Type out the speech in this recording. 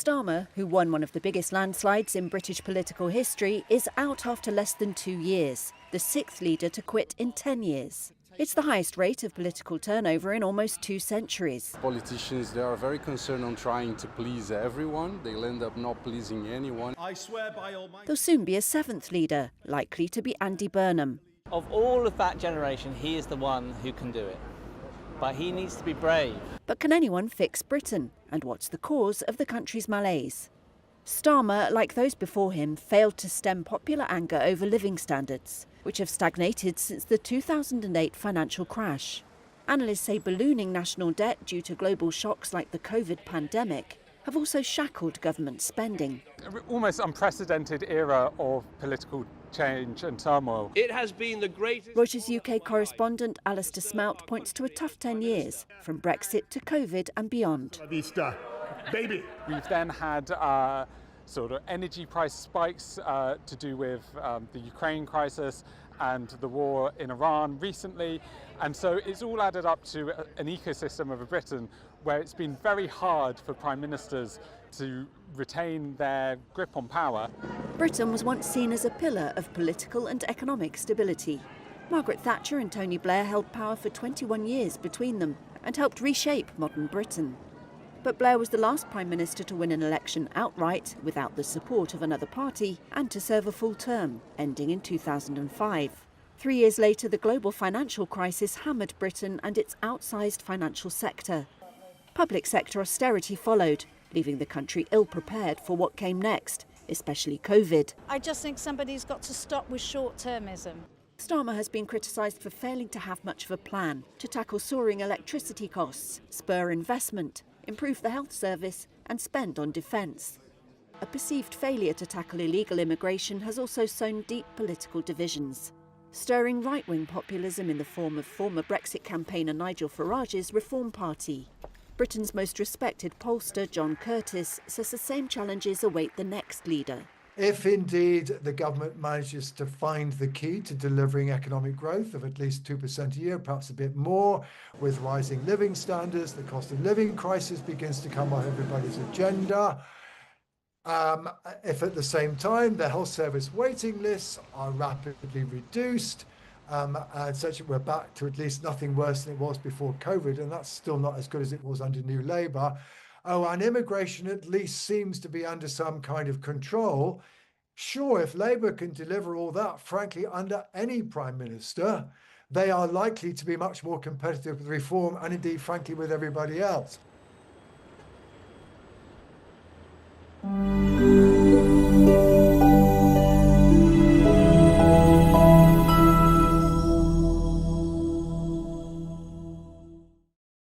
Starmer, who won one of the biggest landslides in British political history, is out after less than 2 years, the sixth leader to quit in 10 years. It's the highest rate of political turnover in almost 2 centuries. Politicians, they are very concerned on trying to please everyone. They'll end up not pleasing anyone. I swear by all my... There'll soon be a 7th leader, likely to be Andy Burnham. Of all of that generation, he is the one who can do it. But he needs to be brave. But can anyone fix Britain? And what's the cause of the country's malaise? Starmer, like those before him, failed to stem popular anger over living standards, which have stagnated since the 2008 financial crash. Analysts say ballooning national debt due to global shocks like the COVID pandemic have also shackled government spending. Almost unprecedented era of political change and turmoil. It has been the greatest... Reuters UK correspondent Alistair Smelt points to a tough 10 years, from Brexit to COVID and beyond. Baby. We've then had sort of energy price spikes to do with the Ukraine crisis and the war in Iran recently. And so it's all added up to an ecosystem of a Britain where it's been very hard for prime ministers to retain their grip on power. Britain was once seen as a pillar of political and economic stability. Margaret Thatcher and Tony Blair held power for 21 years between them and helped reshape modern Britain. But Blair was the last prime minister to win an election outright without the support of another party and to serve a full term, ending in 2005. 3 years later, the global financial crisis hammered Britain and its outsized financial sector. Public sector austerity followed, leaving the country ill-prepared for what came next, especially COVID. I just think somebody's got to stop with short-termism. Starmer has been criticised for failing to have much of a plan to tackle soaring electricity costs, spur investment, improve the health service and spend on defence. A perceived failure to tackle illegal immigration has also sown deep political divisions, stirring right-wing populism in the form of former Brexit campaigner Nigel Farage's Reform Party. Britain's most respected pollster John Curtis says the same challenges await the next leader. If indeed the government manages to find the key to delivering economic growth of at least 2% a year, perhaps a bit more, with rising living standards, the cost of living crisis begins to come on everybody's agenda. If at the same time the health service waiting lists are rapidly reduced, and such that we're back to at least nothing worse than it was before COVID, and that's still not as good as it was under New Labour. Oh, and immigration at least seems to be under some kind of control. Sure, if Labour can deliver all that, frankly, under any Prime Minister, they are likely to be much more competitive with reform and indeed, frankly, with everybody else.